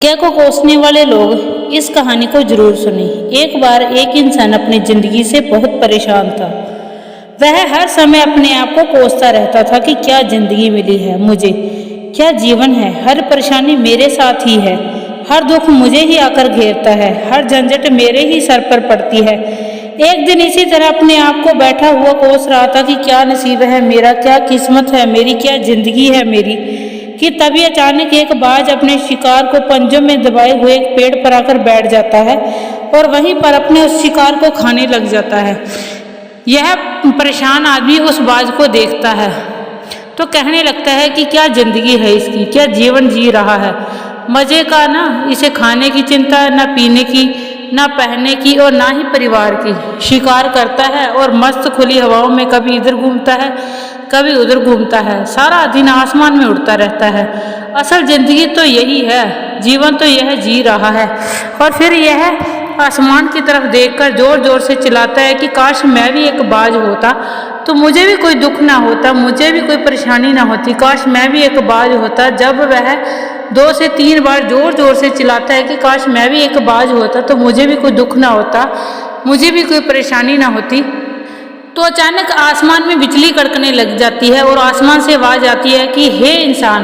क्या को कोसने वाले लोग इस कहानी को जरूर सुने। एक बार एक इंसान अपनी जिंदगी से बहुत परेशान था। वह हर समय अपने आप को कोसता रहता था कि क्या जिंदगी मिली है मुझे, क्या जीवन है, हर परेशानी मेरे साथ ही है, हर दुख मुझे ही आकर घेरता है, हर झंझट मेरे ही सर पर पड़ती है। एक दिन इसी तरह अपने आप को बैठा हुआ कोस रहा था कि क्या नसीब है मेरा, क्या किस्मत है मेरी, क्या जिंदगी है मेरी, कि तभी अचानक एक बाज अपने शिकार को पंजों में दबाए हुए एक पेड़ पर आकर बैठ जाता है और वहीं पर अपने उस शिकार को खाने लग जाता है। यह परेशान आदमी उस बाज को देखता है तो कहने लगता है कि क्या जिंदगी है इसकी, क्या जीवन जी रहा है, मजे का ना इसे खाने की चिंता, ना पीने की, ना पहनने की और ना ही परिवार की। शिकार करता है और मस्त खुली हवाओं में कभी इधर घूमता है कभी उधर घूमता है, सारा दिन आसमान में उड़ता रहता है। असल जिंदगी तो यही है, जीवन तो यह जी रहा है। और फिर यह आसमान की तरफ देखकर जोर जोर से चिल्लाता है कि काश मैं भी एक बाज होता तो मुझे भी कोई दुख ना होता, मुझे भी कोई परेशानी ना होती, काश मैं भी एक बाज होता। जब वह 2 से 3 बार जोर जोर से चिल्लाता है कि काश मैं भी एक बाज होता तो मुझे भी कोई दुख ना होता, मुझे भी कोई परेशानी ना होती, तो अचानक आसमान में बिजली कड़कने लग जाती है और आसमान से आवाज आती है कि हे इंसान,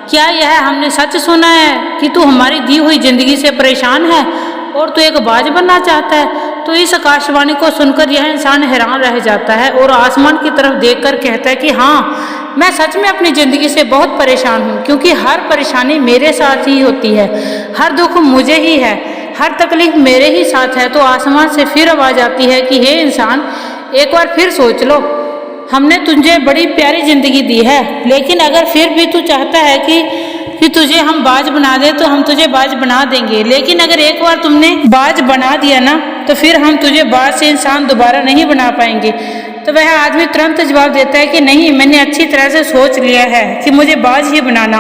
क्या यह हमने सच सुना है कि तू हमारी दी हुई जिंदगी से परेशान है और तू एक बाज बनना चाहता है। तो इस आकाशवाणी को सुनकर यह इंसान हैरान रह जाता है और आसमान की तरफ देखकर कहता है कि हाँ, मैं सच में अपनी जिंदगी से बहुत परेशान हूँ, क्योंकि हर परेशानी मेरे साथ ही होती है, हर दुख मुझे ही है, हर तकलीफ मेरे ही साथ है। तो आसमान से फिर आवाज आती है कि हे इंसान, एक बार फिर सोच लो, हमने तुझे बड़ी प्यारी जिंदगी दी है, लेकिन अगर फिर भी तू चाहता है कि तुझे हम बाज बना दें तो हम तुझे बाज बना देंगे, लेकिन अगर एक बार तुमने बाज बना दिया ना तो फिर हम तुझे बाज से इंसान दोबारा नहीं बना पाएंगे। तो वह आदमी तुरंत जवाब देता है कि नहीं, मैंने अच्छी तरह से सोच लिया है कि मुझे बाज ही बनाना,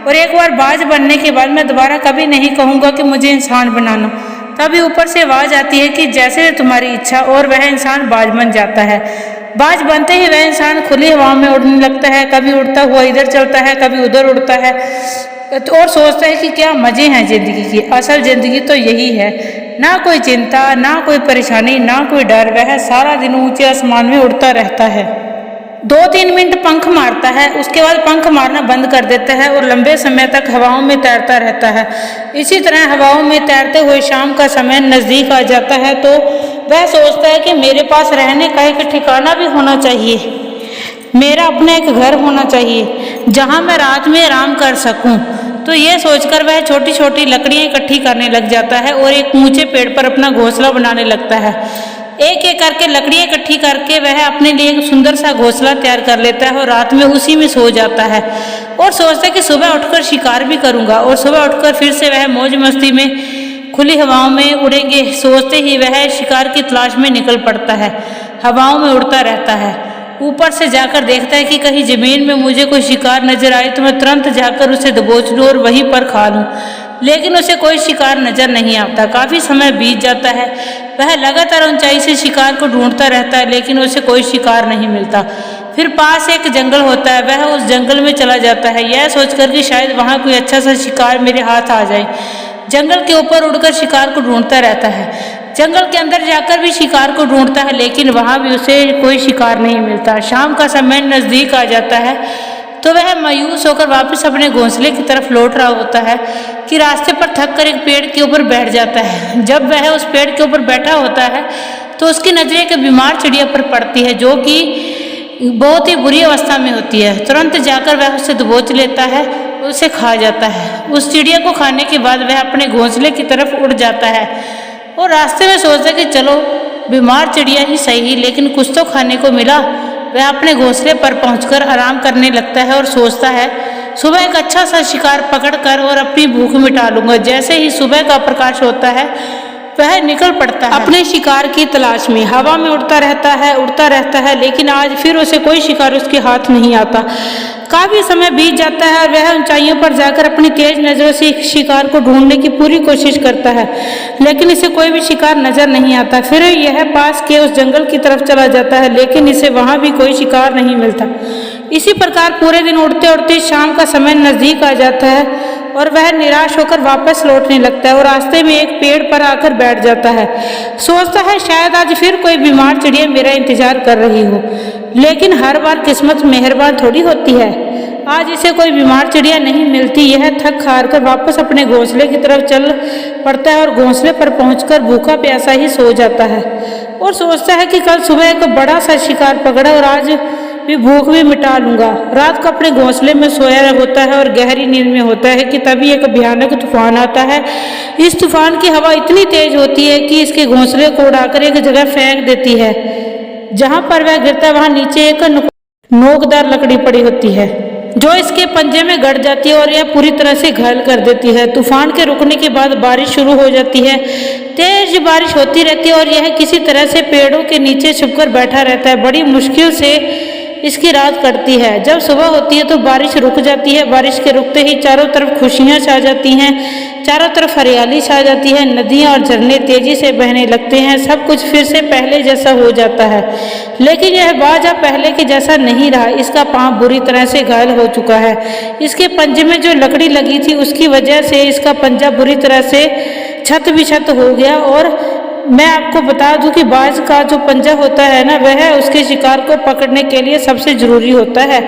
और एक बार बाज बनने के बाद मैं दोबारा कभी नहीं कहूँगा कि मुझे इंसान बनाना। तभी ऊपर से आवाज आती है कि जैसे तुम्हारी इच्छा, और वह इंसान बाज बन जाता है। बाज बनते ही वह इंसान खुली हवा में उड़ने लगता है, कभी उड़ता हुआ इधर चलता है कभी उधर उड़ता है और सोचता है कि क्या मजे हैं जिंदगी की। असल जिंदगी तो यही है, ना कोई चिंता, ना कोई परेशानी, ना कोई डर। वह सारा दिन ऊंचे आसमान में उड़ता रहता है। 2-3 मिनट पंख मारता है, उसके बाद पंख मारना बंद कर देता है और लंबे समय तक हवाओं में तैरता रहता है। इसी तरह हवाओं में तैरते हुए शाम का समय नज़दीक आ जाता है तो वह सोचता है कि मेरे पास रहने का एक ठिकाना भी होना चाहिए, मेरा अपना एक घर होना चाहिए जहाँ मैं रात में आराम कर सकूँ। तो ये सोचकर वह छोटी छोटी लकड़ियाँ इकट्ठी करने लग जाता है और एक ऊंचे पेड़ पर अपना घोंसला बनाने लगता है। एक एक करके लकड़ियाँ इकट्ठी करके वह अपने लिए एक सुंदर सा घोंसला तैयार कर लेता है और रात में उसी में सो जाता है और सोचता है कि सुबह उठकर शिकार भी करूंगा। और सुबह उठकर फिर से वह मौज मस्ती में खुली हवाओं में उड़ेंगे। सोचते ही वह शिकार की तलाश में निकल पड़ता है, हवाओं में उड़ता रहता है। ऊपर से जाकर देखता है कि कहीं जमीन में मुझे कोई शिकार नजर आए तो मैं तुरंत जाकर उसे दबोच लूँ और वहीं पर खा लूँ, लेकिन उसे कोई शिकार नजर नहीं आता। काफी समय बीत जाता है, वह लगातार ऊंचाई से शिकार को ढूंढता रहता है लेकिन उसे कोई शिकार नहीं मिलता। फिर पास एक जंगल होता है, वह उस जंगल में चला जाता है यह सोचकर कि शायद वहाँ कोई अच्छा सा शिकार मेरे हाथ आ जाए। जंगल के ऊपर उड़कर शिकार को ढूंढता रहता है, जंगल के अंदर जाकर भी शिकार को ढूंढता है लेकिन वहाँ भी उसे कोई शिकार नहीं मिलता। शाम का समय नजदीक आ जाता है तो वह मायूस होकर वापस अपने घोंसले की तरफ लौट रहा होता है कि रास्ते पर थक कर एक पेड़ के ऊपर बैठ जाता है। जब वह उस पेड़ के ऊपर बैठा होता है तो उसकी नजर एक बीमार चिड़िया पर पड़ती है जो कि बहुत ही बुरी अवस्था में होती है। तुरंत जाकर वह उसे दबोच लेता है, उसे खा जाता है। उस चिड़िया को खाने के बाद वह अपने घोंसले की तरफ उड़ जाता है और रास्ते में सोचता है कि चलो बीमार चिड़िया ही सही, लेकिन कुछ तो खाने को मिला। वह अपने घोंसले पर पहुंचकर आराम करने लगता है और सोचता है सुबह एक अच्छा सा शिकार पकड़कर और अपनी भूख मिटा लूंगा। जैसे ही सुबह का प्रकाश होता है वह निकल पड़ता है अपने शिकार की तलाश में। हवा में उड़ता रहता है लेकिन आज फिर उसे कोई शिकार उसके हाथ नहीं आता। काफी समय बीत जाता है और वह ऊंचाइयों पर जाकर अपनी तेज नजरों से शिकार को ढूंढने की पूरी कोशिश करता है लेकिन इसे कोई भी शिकार नजर नहीं आता। फिर यह पास के उस जंगल की तरफ चला जाता है लेकिन इसे वहां भी कोई शिकार नहीं मिलता। इसी प्रकार पूरे दिन उड़ते उड़ते शाम का समय नजदीक आ जाता है और वह निराश होकर वापस लौटने लगता है और रास्ते में एक पेड़ पर आकर बैठ जाता है। सोचता है शायद आज फिर कोई बीमार चिड़िया मेरा इंतजार कर रही हो, लेकिन हर बार किस्मत मेहरबान थोड़ी होती है। आज इसे कोई बीमार चिड़िया नहीं मिलती। यह थक हार कर वापस अपने घोंसले की तरफ चल पड़ता है और घोंसले पर पहुंचकर भूखा प्यासा ही सो जाता है और सोचता है कि कल सुबह एक बड़ा सा शिकार पकड़ा और आज भी भूख भी मिटा लूंगा। रात को अपने घोंसले में सोया होता है और गहरी नींद में होता है कि तभी एक भयानक तूफान आता है। इस तूफान की हवा इतनी तेज होती है कि इसके घोंसले को उड़ाकर एक जगह फेंक देती है। जहां पर वह गिरता है वहां नीचे एक नोकदार लकड़ी पड़ी होती है जो इसके पंजे में गड़ जाती है और यह पूरी तरह से घायल कर देती है। तूफान के रुकने के बाद बारिश शुरू हो जाती है। तेज बारिश होती रहती है और यह किसी तरह से पेड़ों के नीचे छुपकर बैठा रहता है। बड़ी मुश्किल से इसकी रात कटती है। जब सुबह होती है तो बारिश रुक जाती है। बारिश के रुकते ही चारों तरफ खुशियां छा जाती हैं, चारों तरफ हरियाली छा जाती है, नदियां और झरने तेजी से बहने लगते हैं। सब कुछ फिर से पहले जैसा हो जाता है, लेकिन यह बाज अब पहले के जैसा नहीं रहा। इसका पांव बुरी तरह से घायल हो चुका है। इसके पंजे में जो लकड़ी लगी थी उसकी वजह से इसका पंजा बुरी तरह से छत बिछत हो गया। और मैं आपको बता दूं कि बाज का जो पंजा होता है ना, वह उसके शिकार को पकड़ने के लिए सबसे जरूरी होता है,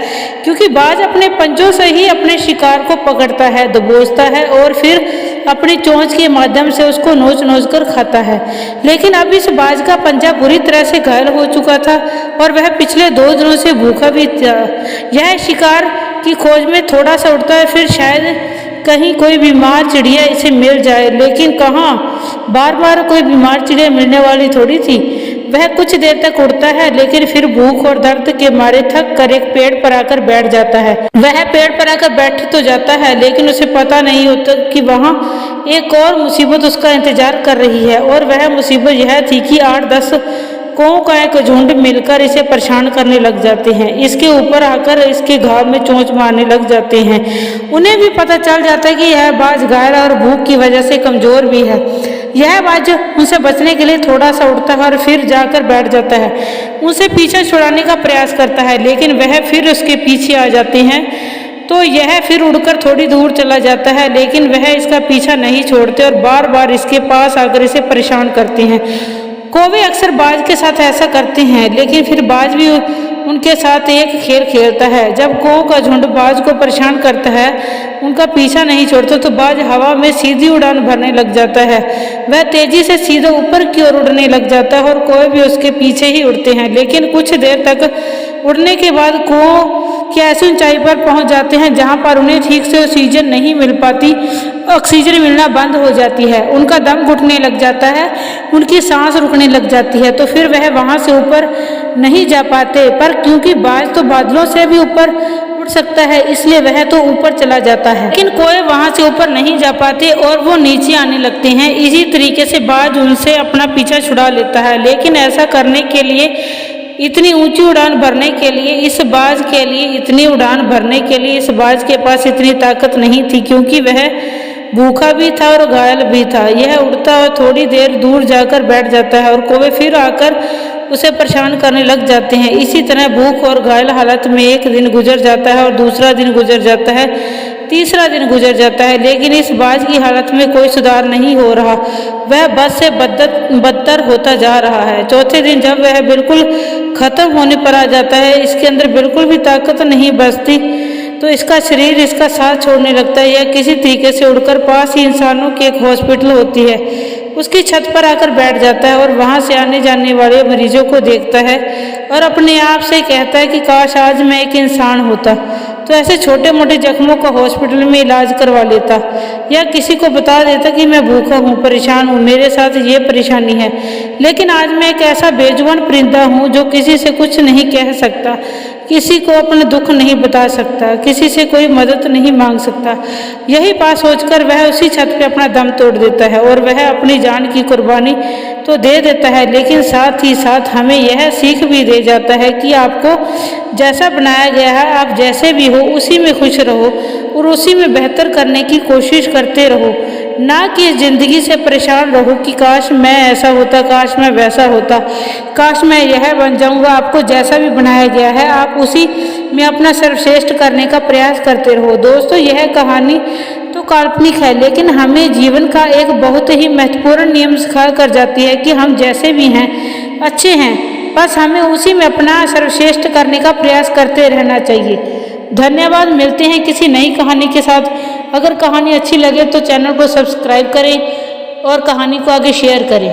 क्योंकि बाज अपने पंजों से ही अपने शिकार को पकड़ता है, दबोचता है और फिर अपनी चोंच के माध्यम से उसको नोच नोच कर खाता है। लेकिन अब इस बाज का पंजा बुरी तरह से घायल हो चुका था और वह पिछले 2 दिनों से भूखा भी था। यह शिकार की खोज में थोड़ा सा उड़ता है, फिर शायद कहीं कोई बीमार चिड़िया इसे मिल जाए, लेकिन कहाँ, बार बार कोई बीमार चिड़िया मिलने वाली थोड़ी थी। वह कुछ देर तक उड़ता है, लेकिन फिर भूख और दर्द के मारे थक कर एक पेड़ पर आकर बैठ जाता है। वह पेड़ पर आकर बैठ तो जाता है, लेकिन उसे पता नहीं होता कि वहाँ एक और मुसीबत उसका इंतजार कर रही है। और वह मुसीबत यह थी कि 8-10 कौओं का एक झुंड मिलकर इसे परेशान करने लग जाते हैं। इसके ऊपर आकर इसके घाव में चोंच मारने लग जाते हैं। उन्हें भी पता चल जाता है कि यह बाज घायल और भूख की वजह से कमजोर भी है। यह बाज उनसे बचने के लिए थोड़ा सा उड़ता है और फिर जाकर बैठ जाता है। उनसे पीछा छुड़ाने का प्रयास करता है, लेकिन वह फिर उसके पीछे आ जाते हैं। तो यह फिर उड़कर थोड़ी दूर चला जाता है, लेकिन वह इसका पीछा नहीं छोड़ते और बार बार इसके पास आकर इसे परेशान करते हैं। कौवे अक्सर बाज के साथ ऐसा करते हैं, लेकिन फिर बाज भी उनके साथ एक खेल खेलता है। जब कौओं का झुंड बाज को परेशान करता है, उनका पीछा नहीं छोड़ता, तो बाज हवा में सीधी उड़ान भरने लग जाता है। वह तेजी से सीधे ऊपर की ओर उड़ने लग जाता है और कौवे भी उसके पीछे ही उड़ते हैं। लेकिन कुछ देर तक उड़ने के बाद कौओं की ऐसी ऊंचाई पर पहुंच जाते हैं जहां पर उन्हें ठीक से ऑक्सीजन नहीं मिल पाती। ऑक्सीजन मिलना बंद हो जाती है, उनका दम घुटने लग जाता है, उनकी सांस रुकने लग जाती है। तो फिर वह वहां से ऊपर नहीं जा पाते, पर क्योंकि बाज तो बादलों से भी ऊपर उड़ सकता है, इसलिए वह तो ऊपर चला जाता है। लेकिन कोई वहां से ऊपर नहीं जा पाते और वो नीचे आने लगते हैं। इसी तरीके से बाज उनसे अपना पीछा छुड़ा लेता है। लेकिन ऐसा करने के लिए, इतनी ऊंची उड़ान भरने के लिए, इस बाज के लिए इतनी उड़ान भरने के लिए इस बाज के पास इतनी ताकत नहीं थी, क्योंकि वह भूखा भी था और घायल भी था। यह उड़ता और थोड़ी देर दूर जाकर बैठ जाता है और कौवे फिर आकर उसे परेशान करने लग जाते हैं। इसी तरह भूख और घायल हालत में एक दिन गुजर जाता है और दूसरा दिन गुजर जाता है, तीसरा दिन गुजर जाता है, लेकिन इस बाज की हालत में कोई सुधार नहीं हो रहा। वह बद से बदतर होता जा रहा है। चौथे दिन जब वह बिल्कुल खत्म होने पर आ जाता है, इसके अंदर बिल्कुल भी ताकत नहीं बचती, तो इसका शरीर इसका साथ छोड़ने लगता है। यह किसी तरीके से उड़कर पास ही इंसानों की एक हॉस्पिटल होती है, उसकी छत पर आकर बैठ जाता है और वहां से आने जाने वाले मरीजों को देखता है और अपने आप से कहता है कि काश आज मैं एक इंसान होता, तो ऐसे छोटे मोटे जख्मों का हॉस्पिटल में इलाज करवा लेता, या किसी को बता देता कि मैं भूखा हूँ, परेशान हूँ, मेरे साथ ये परेशानी है। लेकिन आज मैं एक ऐसा बेजुबान परिंदा हूँ जो किसी से कुछ नहीं कह सकता, किसी को अपना दुख नहीं बता सकता, किसी से कोई मदद नहीं मांग सकता। यही बात सोचकर वह उसी छत पे अपना दम तोड़ देता है और वह अपनी जान की कुर्बानी तो दे देता है, लेकिन साथ ही साथ हमें यह सीख भी दे जाता है कि आपको जैसा बनाया गया है, आप जैसे भी हो उसी में खुश रहो और उसी में बेहतर करने की कोशिश करते रहो। ना कि ज़िंदगी से परेशान रहो कि काश मैं ऐसा होता, काश मैं वैसा होता, काश मैं यह बन जाऊंगा। आपको जैसा भी बनाया गया है आप उसी में अपना सर्वश्रेष्ठ करने का प्रयास करते रहो। दोस्तों, यह कहानी तो काल्पनिक है, लेकिन हमें जीवन का एक बहुत ही महत्वपूर्ण नियम सिखा कर जाती है कि हम जैसे भी हैं अच्छे हैं, बस हमें उसी में अपना सर्वश्रेष्ठ करने का प्रयास करते रहना चाहिए। धन्यवाद। मिलते हैं किसी नई कहानी के साथ। अगर कहानी अच्छी लगे तो चैनल को सब्सक्राइब करें और कहानी को आगे शेयर करें।